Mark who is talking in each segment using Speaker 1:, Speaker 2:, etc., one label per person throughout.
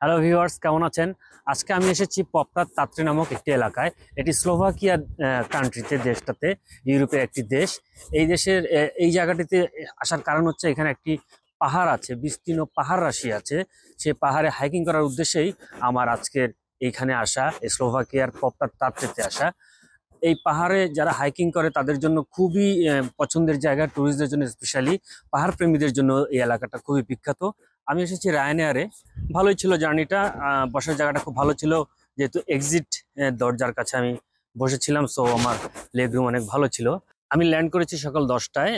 Speaker 1: Hello viewers, কেমন আছেন? আজকে আমি এসেছি পপরাত তাত্রে নামক একটি এলাকায়। এটি স্লোভাকিয়া কান্ট্রিতে, দেশটাতে, ইউরোপের একটি দেশ। এই দেশের এই জায়গাটিতে আসার কারণ হচ্ছে এখানে একটি পাহাড় আছে, বিস্তীর্ণ পাহাড় রাশি আছে। সেই পাহাড়ে হাইকিং করার উদ্দেশ্যেই আমার আজকের এইখানে আসা, এই স্লোভাকিয়ার পপরাত তাত্রেতে আসা। এই পাহাড়ে যারা হাইকিং করে তাদের জন্য খুবই পছন্দের জায়গা, ট্যুরিস্টদের জন্য স্পেশালি, পাহাড় প্রেমীদের জন্য এই এলাকাটা খুবই বিখ্যাত। আমি এসেছি রায়ানএয়ারে। ভালোই ছিল জার্নিটা, বসার জায়গাটা খুব ভালো ছিল। যেহেতু এক্সিট দরজার কাছে আমি বসেছিলাম, সো আমার লেগ রুম অনেক ভালো ছিল। আমি ল্যান্ড করেছি সকাল 10টায়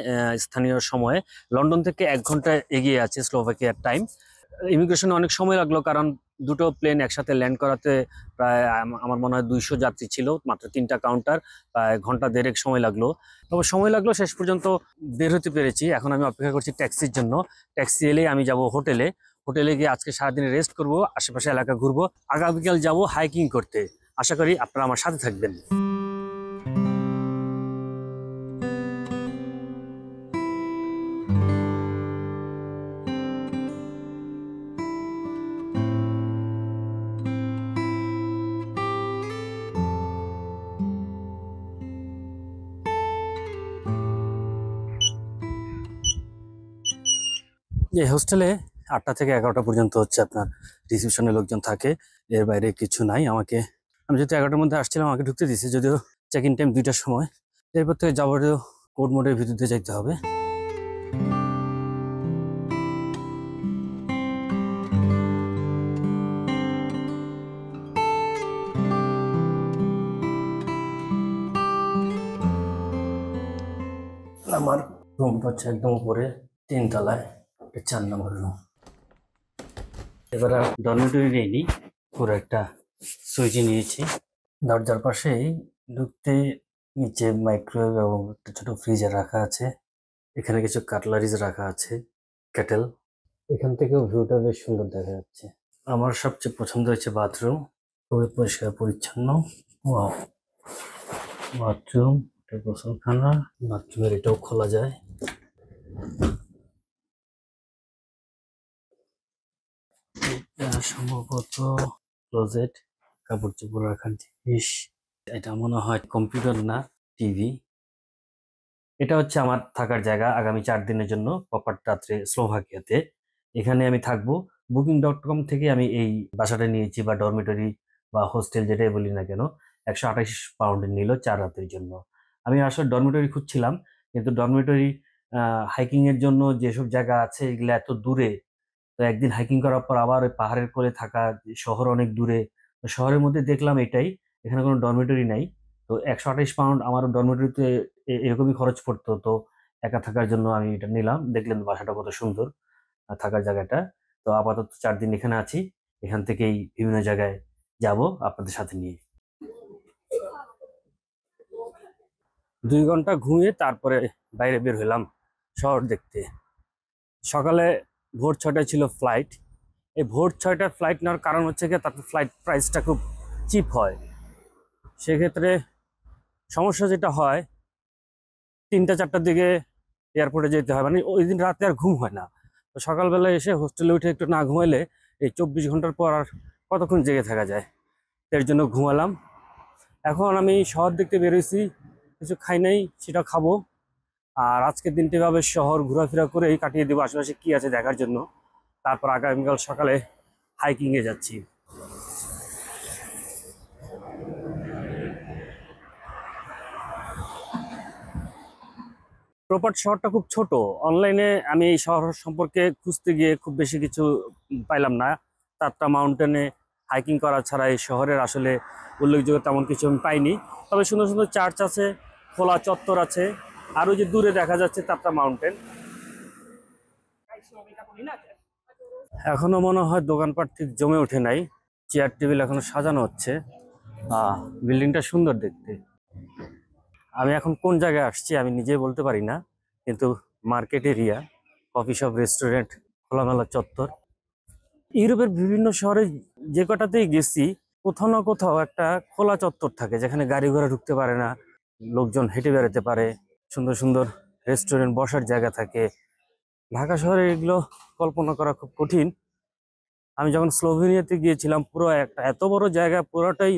Speaker 1: স্থানীয় সময়ে। লন্ডন থেকে 1 ঘন্টা এগিয়ে আছে স্লোভাকিয়ার টাইম। ইমিগ্রেশনে অনেক সময় লাগলো, কারণ দুটো প্লেন একসাথে ল্যান্ড করাতে প্রায় আমার মনে হয় 200 যাত্রী ছিল, মাত্র 3টা কাউন্টার, প্রায় ঘন্টা দেড়েক সময় লাগলো। তবে সময় লাগলো, শেষ পর্যন্ত বের হতে পেরেছি। এখন আমি অপেক্ষা করছি ট্যাক্সির জন্য। ট্যাক্সি এলেই আমি যাব হোটেলে। হোটেলে গিয়ে আজকে সারাদিন রেস্ট করব, আশেপাশে এলাকা ঘুরবো। আগামীকাল যাব হাইকিং করতে। আশা করি আপনারা আমার সাথে থাকবেন। এই হোস্টেলে 8টা থেকে 11টা পর্যন্ত হচ্ছে আপনার রিসেপশনে লোকজন থাকে। এর বাইরে কিছু নাই। আমি যেহেতু 11টার মধ্যে আসছিলাম, আমাকে ঢুকতে দিয়েছে, যদিও চেক ইন টাইম 2টার সময়। এরপর থেকে যাবতীয় কোড মোডের ভিতর দিয়ে যাইতে হবে। আমার রুমটা হচ্ছে একদম উপরে, 3 তলায়, 4 নম্বর রুম। এবার আর ডরমিটরি নিইনি, পুরো একটা সুইচ নিয়েছি। দরজার পাশেই ঢুকতে নিচে মাইক্রোওয়েভ এবং একটা ছোট ফ্রিজার রাখা আছে। এখানে কিছু কাটলারিজ রাখা আছে, কেটেল। এখান থেকেও ভিউটা বেশ সুন্দর দেখা যাচ্ছে। আমার সবচেয়ে পছন্দ হয়েছে বাথরুম, খুবই পরিষ্কার পরিচ্ছন্ন। ওয়াও! বাথরুম, এটা গোসলখানা। বাথরুমের এটাও খোলা যায়। এটা সম্ভবত ক্লোজেট, কাপড় চোপড় রাখার জিনিস। এটা মনে হয় কম্পিউটার না, টিভি। এটা হচ্ছে আমার থাকার জায়গা আগামী 4 দিনের জন্য পপার রাত্রে স্লোভাকিয়াতে। এখানে আমি থাকবো। Booking.com থেকে আমি এই বাসাটা নিয়েছি, বা ডরমিটরি বা হোস্টেল যেটাই বলি না কেন। 128 পাউন্ডের নিল 4 রাতের জন্য। আমি আসলে ডরমিটরি খুঁজছিলাম, কিন্তু ডরমিটরি হাইকিং এর জন্য যেসব জায়গা আছে এগুলো এত দূরে। তো একদিন হাইকিং করার পর আবার ওই পাহাড়ের কোলে থাকা, শহর অনেক দূরে। তো শহরের মধ্যে দেখলাম এটাই, এখানে কোনো ডরমিটরি নাই। তো 128 পাউন্ড আমার ডরমিটরিতে এরকমই খরচ পড়তো। তো একা থাকার জন্য আমি এটা নিলাম। দেখলেন বাসাটা কত সুন্দর, থাকার জায়গাটা। তো আপাতত 4 দিন এখানে আছি। এখান থেকেই বিভিন্ন জায়গায় যাব আপনাদের সাথে নিয়ে। 2 ঘন্টা ঘুমিয়ে তারপরে বাইরে বের হলাম শহর দেখতে। সকালে ভোর 6টায় ছিল ফ্লাইট। এই ভোর 6টার ফ্লাইট নেওয়ার কারণ হচ্ছে কি, তাতে ফ্লাইট প্রাইসটা খুব চিপ হয়। সেক্ষেত্রে সমস্যা যেটা হয়, 3টা 4টার দিকে এয়ারপোর্টে যেতে হয়, মানে ওই দিন রাতে আর ঘুম হয় না। তো সকালবেলা এসে হোস্টেলে উঠে একটু না ঘুমাইলে এই 24 ঘন্টার পর আর কতক্ষণ জেগে থাকা যায়। এর জন্য ঘুমালাম। এখন আমি শহর দেখতে বেরোইছি, কিছু খাই নাই, সেটা খাবো। আর আজকের দিনটি ভাবে শহর ঘোরাফেরা করেই কাটিয়ে দেবো, আশেপাশে কি আছে দেখার জন্য। তারপর আগামীকাল সকালে হাইকিং এ যাচ্ছি। প্রপার শহরটা খুব ছোট। অনলাইনে আমি এই শহর সম্পর্কে খুঁজতে গিয়ে খুব বেশি কিছু পাইলাম না। 4টা মাউন্টেনে হাইকিং করা ছাড়া এই শহরের আসলে উল্লেখযোগ্য তেমন কিছু আমি পাইনি। তবে সুন্দর সুন্দর চার্চ আছে, খোলা চত্বর আছে, আর ওই যে দূরে দেখা যাচ্ছে 4টা মাউন্টেন। এখনো মনে হয় দোকানপাট ঠিক জমে ওঠে নাই, চেয়ার টেবিল এখনো সাজানো হচ্ছে। বিল্ডিংটা সুন্দর দেখতে। আমি এখন কোন জায়গায় আসছি আমি নিজে বলতে পারি না, কিন্তু market area, coffee shop, restaurant, খোলামেলা চত্বর। ইউরোপের বিভিন্ন শহরে যে কটাতেই গেছি, কোথাও না কোথাও একটা খোলা চত্বর থাকে, যেখানে গাড়ি ঘোড়া ঢুকতে পারে না, লোকজন হেঁটে বেড়াতে পারে, সুন্দর সুন্দর রেস্টুরেন্ট, বসার জায়গা থাকে। ঢাকা শহরে এগুলো কল্পনা করা খুব কঠিন। আমি যখন স্লোভেনিয়াতে গিয়েছিলাম, পুরো একটা এত বড় জায়গা, পুরোটাই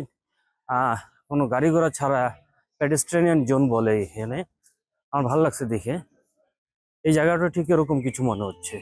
Speaker 1: কোনো গাড়ি ঘোড়া ছাড়া পেডেস্ট্রেনিয়ান জোন বলে এখানে। আমার ভালো লাগছে দেখে। এই জায়গাটা ঠিক এরকম কিছু মনে হচ্ছে।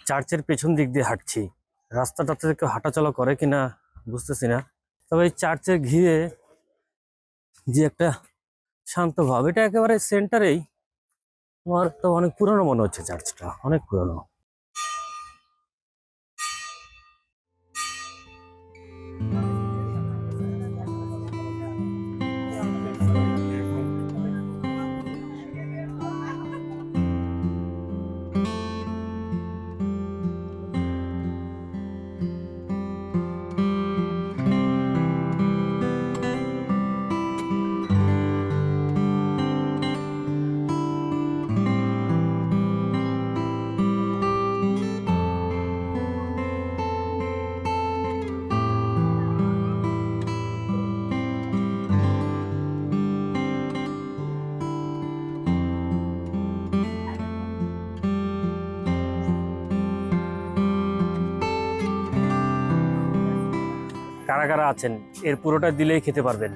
Speaker 1: চার্চের পেছন দিক দিয়ে হাঁটছি। রাস্তাটাতে কেউ হাঁটাচলা করে কিনা বুঝতেছি না, তবে এই চার্চের ঘিরে যে একটা শান্ত ভাব, এটা একেবারে সেন্টারেই। আমার তো অনেক পুরনো মনে হচ্ছে, চার্চটা অনেক পুরনো। কারা কারা আছেন এর পুরোটা দিলেই খেতে পারবেন।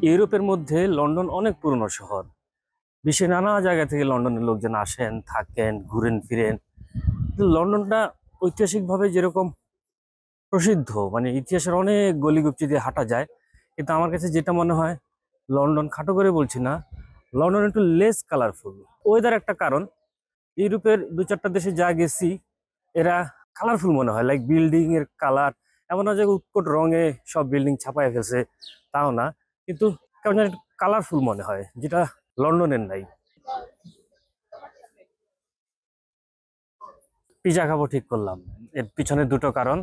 Speaker 1: ইউরোপের মধ্যে লন্ডন অনেক পুরনো শহর। বিশ্বের নানা জায়গা থেকে লন্ডনের লোকজন আসেন, থাকেন, ঘুরেন ফিরেন। লন্ডনটা ঐতিহাসিকভাবে যেরকম প্রসিদ্ধ, মানে ইতিহাসের অনেক গলিগুপ্তি দিয়ে হাঁটা যায়, কিন্তু আমার কাছে যেটা মনে হয়, লন্ডন, খাটো করে বলছি না, লন্ডন একটু লেস কালারফুল। ওয়েদার একটা কারণ। ইউরোপের দু চারটা দেশে যা গেছি, এরা কালারফুল মনে হয়, লাইক বিল্ডিং এর কালার। এমন না যে উৎকট রঙে সব বিল্ডিং ছাপায় ফেলছে, তাও না, কিন্তু কেমন যেন একটু কালারফুল মনে হয়, যেটা লন্ডনের নাই। পিজা খাবো ঠিক করলাম। এর পিছনে দুটো কারণ।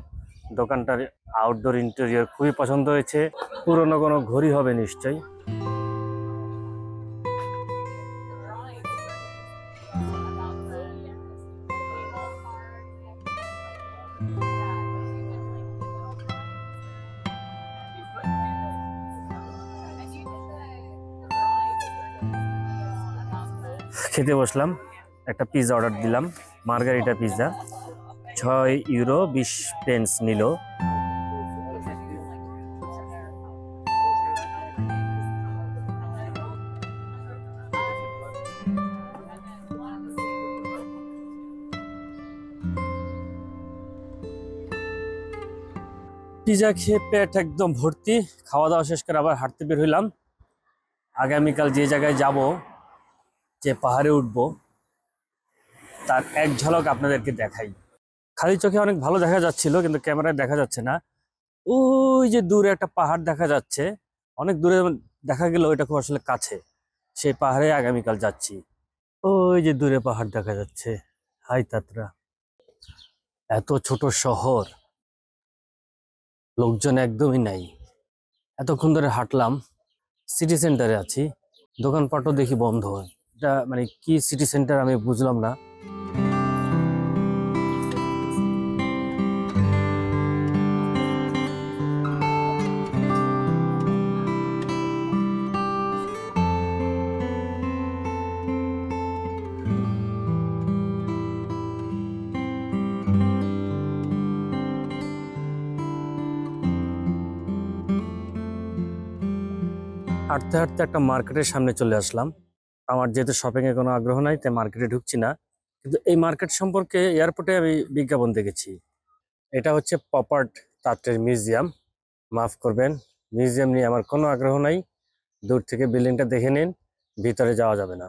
Speaker 1: দোকানটার আউটডোর ইন্টেরিয়র খুবই পছন্দ হয়েছে। পুরনো কোনো ঘড়ি হবে নিশ্চয়ই। খেতে বসলাম, একটা পিৎজা অর্ডার দিলাম, মার্গারিটা পিৎজা। 6 ইউরো 20 পেন্স নিল। পিজা খেয়ে পেট একদম ভর্তি। খাওয়া দাওয়া শেষ করে আবার হাঁটতে বের হইলাম। আগামীকাল যে জায়গায় যাব, যে পাহাড়ে উঠবো, তার এক ঝলক আপনাদেরকে দেখাই। খালি চোখে অনেক ভালো দেখা যাচ্ছিল, কিন্তু ক্যামেরায় দেখা যাচ্ছে না। ওই যে দূরে একটা পাহাড় দেখা যাচ্ছে, অনেক দূরে দেখা গেল, এটা খুব আসলে কাছে। সেই পাহাড়ে আগামীকাল যাচ্ছি। ওই যে দূরে পাহাড় দেখা যাচ্ছে, হাই তাত্রা। এত ছোট শহর, লোকজন একদমই নাই। এতক্ষণ ধরে হাঁটলাম, সিটি সেন্টারে আছি, দোকানপাটও দেখি বন্ধ। এটা মানে কি সিটি সেন্টার আমি বুঝলাম না। হাঁটতে হাঁটতে একটা মার্কেটের সামনে চলে আসলাম। আমার যেহেতু শপিং এ কোনো আগ্রহ নাই, তাই মার্কেটে ঢুকছি না। কিন্তু এই মার্কেট সম্পর্কে এয়ারপোর্টে আমি বিজ্ঞাপন দেখেছি। এটা হচ্ছে পপ আর্ট তাত্রের মিউজিয়াম। মাফ করবেন, মিউজিয়াম নিয়ে আমার কোনো আগ্রহ নাই। দূর থেকে বিল্ডিংটা দেখে নিন, ভিতরে যাওয়া যাবে না।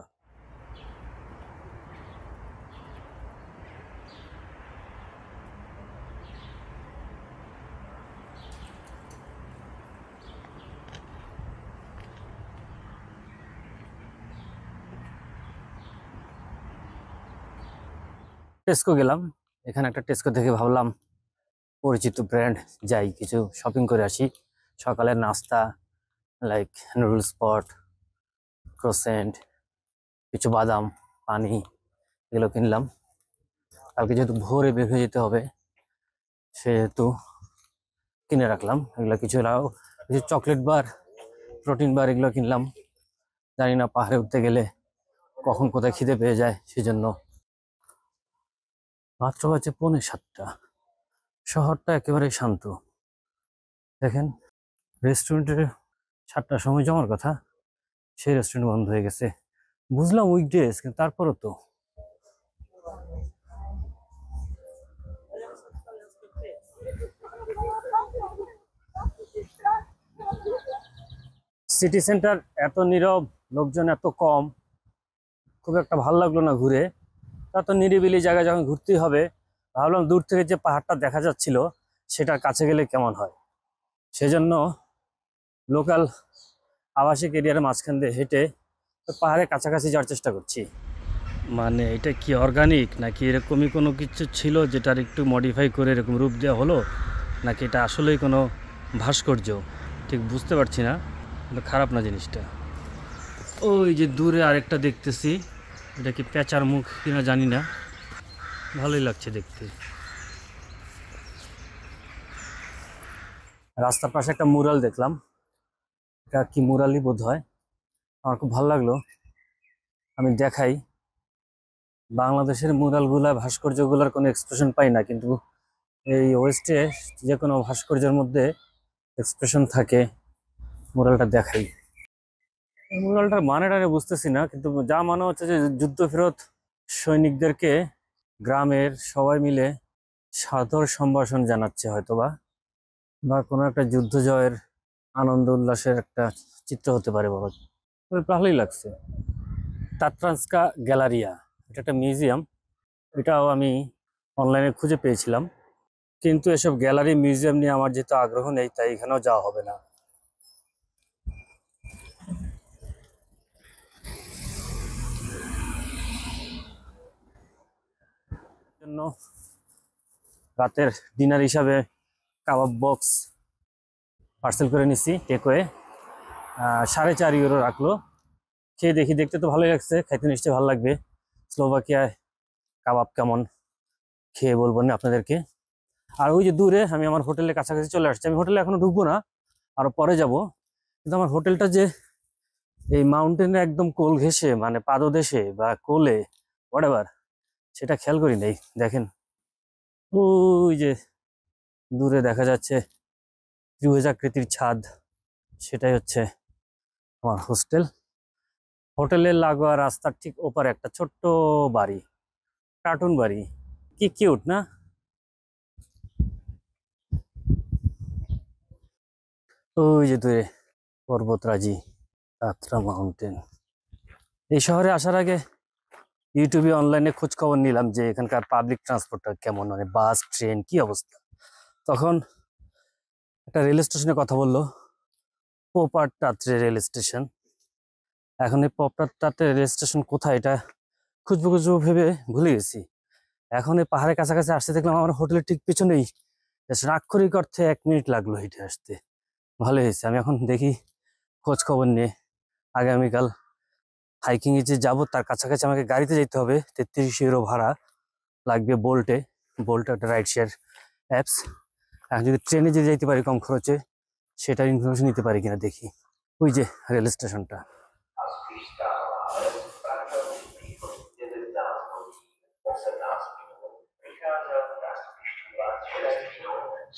Speaker 1: টেস্কো গেলাম, এখানে একটা টেস্কো দেখে ভাবলাম পরিচিত ব্র্যান্ড, যাই কিছু শপিং করে আসি। সকালের নাস্তা, লাইক নুডলস স্পট, ক্রোসেন্ট, কিছু বাদাম, পানি, এগুলো কিনলাম। কালকে যেহেতু ভোরে বের হয়ে যেতে হবে, সেহেতু কিনে রাখলাম এগুলো। কিছু চকলেট বার, প্রোটিন বার, এগুলো কিনলাম। জানি না পাহাড়ে উঠতে গেলে কখন কোথায় খিদে পেয়ে যায়, সেজন্য। মাত্র বাজে 6:45। শহরটা একেবারে শান্ত। দেখেন, রেস্টুরেন্টের 7টার সময় জমার কথা, সেই রেস্টুরেন্ট বন্ধ হয়ে গেছে। বুঝলাম উইকডেজ, কিন্তু তারপরও তো। সিটি সেন্টার এত নীরব, লোকজন এত কম, খুব একটা ভালো লাগলো না ঘুরে। তা তো নিরিবিলি জায়গায় যখন ঘুরতেই হবে, ভাবলাম দূর থেকে যে পাহাড়টা দেখা যাচ্ছিল, সেটার কাছে গেলে কেমন হয়। সেজন্য লোকাল আবাসিক এরিয়ার মাঝখান দিয়ে হেঁটে পাহাড়ের কাছাকাছি যাওয়ার চেষ্টা করছি। মানে এটা কি অর্গানিক, নাকি এরকমই কোনো কিছু ছিল যেটার একটু মডিফাই করে এরকম রূপ দেওয়া হলো, নাকি এটা আসলেই কোনো ভাস্কর্য, ঠিক বুঝতে পারছি না। কিন্তু খারাপ না জিনিসটা। ওই যে দূরে আরেকটা দেখতেছি, এটা কি পেঁচার মুখ কিনা জানি না, ভালোই লাগছে দেখতে। রাস্তার পাশে একটা মুরাল দেখলাম, এটা কি মুরালই বোধ হয়। আমার খুব ভালো লাগলো। আমি দেখাই, বাংলাদেশের মুরালগুলা, ভাস্কর্যগুলার কোনো এক্সপ্রেশন পাই না, কিন্তু এই ওয়েস্টে যে কোনো ভাস্কর্যের মধ্যে এক্সপ্রেশন থাকে। মুরালটা দেখাই। এই মুরালটার মানেটা আমি বুঝতেছি না, কিন্তু যা মানে হচ্ছে যে যুদ্ধ ফেরত সৈনিকদেরকে গ্রামের সবাই মিলে সাদর সম্ভাষণ জানাচ্ছে, হয়তোবা, বা কোনো একটা যুদ্ধ জয়ের আনন্দ উল্লাসের একটা চিত্র হতে পারে। বাবা, তবে ভালোই লাগছে। তাত্রান্সকা গ্যালারিয়া, এটা একটা মিউজিয়াম। এটাও আমি অনলাইনে খুঁজে পেয়েছিলাম, কিন্তু এসব গ্যালারি মিউজিয়াম নিয়ে আমার যেহেতু আগ্রহ নেই, তাই এখানেও যাওয়া হবে না। জন্য রাতের ডিনার হিসাবে কাবাব বক্স পার্সেল করে নিছি টেকওয়ে। 4.5 ইউরো রাখলো। খেয়ে দেখি, দেখতে তো ভালোই লাগছে, খাইতে নিশ্চয়ই ভালো লাগবে। স্লোভাকিয়ায় কাবাব কেমন খেয়ে বলবো না আপনাদেরকে। আর ওই যে দূরে আমি আমার হোটেলের কাছাকাছি চলে আসছি। আমি হোটেলে এখনো ঢুকবো না, আরো পরে যাব। কিন্তু আমার হোটেলটা যে এই মাউন্টেনে একদম কোল ঘেঁষে, মানে পাদদেশে বা কোলে, হোয়াটএভার, সেটা খেয়াল করি নাই। দেখেন, ওই যে দূরে দেখা যাচ্ছে ত্রিভুজাকৃতির ছাদ, সেটাই হচ্ছে আমার হোস্টেল। হোটেলের লাগোয়া রাস্তার ঠিক ওপারে একটা ছোট্ট বাড়ি, কার্টুন বাড়ি। কি কিউট না? ওই যে দূরে পর্বতরাজি, তাত্রা মাউন্টেন। এই শহরে আসার আগে ইউটিউবে অনলাইনে খোঁজ খবর নিলাম যে এখানকার পাবলিক ট্রান্সপোর্টটা কেমন, মানে বাস ট্রেন কি অবস্থা। তখন একটা রেল স্টেশনে কথা বললো, পোপার তাত্রে রেল স্টেশন। এখন এই পোপার তাত্রে রেল স্টেশন কোথায় এটা খুঁজবো খুঁজবো ভেবে ভুলে গেছি। এখন এই পাহাড়ের কাছাকাছি আসতে দেখলাম আমার হোটেলের ঠিক পিছনেই। আক্ষরিক অর্থে 1 মিনিট লাগলো হেঁটে আসতে। ভালো হয়েছে, আমি এখন দেখি খোঁজ খবর নিয়ে আগামীকাল হাইকিং এ যে যাবো তার কাছাকাছি আমাকে গাড়িতে যেতে হবে। 33 ইউরো ভাড়া লাগবে বোল্টে। বোল্ট একটা রাইড শেয়ার অ্যাপস। এখন যদি ট্রেনে যদি যেতে পারি কম খরচে, সেটার ইনফরমেশন নিতে পারি কিনা দেখি। ওই যে রেল স্টেশনটা।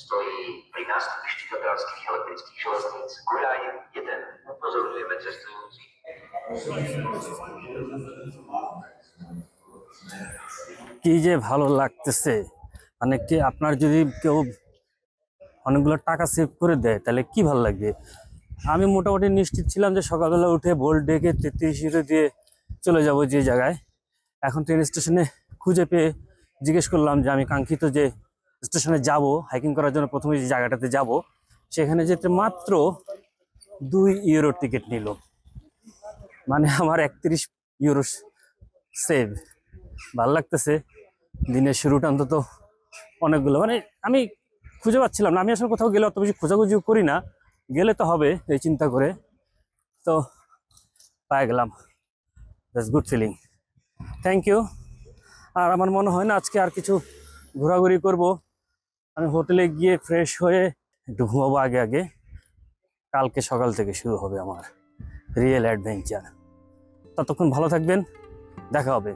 Speaker 2: Stoi prin nástupišti do Tranských elektrických železnic Guľaj 1. Upozorňujeme cestujúcich.
Speaker 1: কি যে ভালো লাগতেছে, মানে কি আপনার যদি কেউ অনেকগুলো টাকা সেভ করে দেয় তাহলে কি ভালো লাগবে। আমি মোটামুটি নিশ্চিত ছিলাম যে সকালবেলা উঠে বোল্ট ডেকে 33 ইউরো দিয়ে চলে যাব যে জায়গায়। এখন ট্রেন স্টেশনে খুঁজে পেয়ে জিজ্ঞেস করলাম যে আমি কাঙ্ক্ষিত যে স্টেশনে যাব হাইকিং করার জন্য, প্রথমে যে জায়গাটাতে যাব সেখানে যেতে মাত্র 2 ইউরো টিকিট নিল। মানে আমার 31 ইউরো সেভ। ভালো লাগতেছে। দিনের শুরুটা অন্তত অনেকগুলো, মানে আমি খুঁজে পাচ্ছিলাম না। আমি আসলে কোথাও গেলে অত বেশি খোঁজাখুঁজিও করি না, গেলে তো হবে এই চিন্তা করে। তো পাই গেলাম, that's good feeling, thank you. আর আমার মনে হয় না আজকে আর কিছু ঘোরাঘুরি করব। আমি হোটেলে গিয়ে ফ্রেশ হয়ে একটু ঘুমাবো আগে আগে। কালকে সকাল থেকে শুরু হবে আমার রিয়েল অ্যাডভেঞ্চার। ততক্ষণ ভালো থাকবেন, দেখা হবে।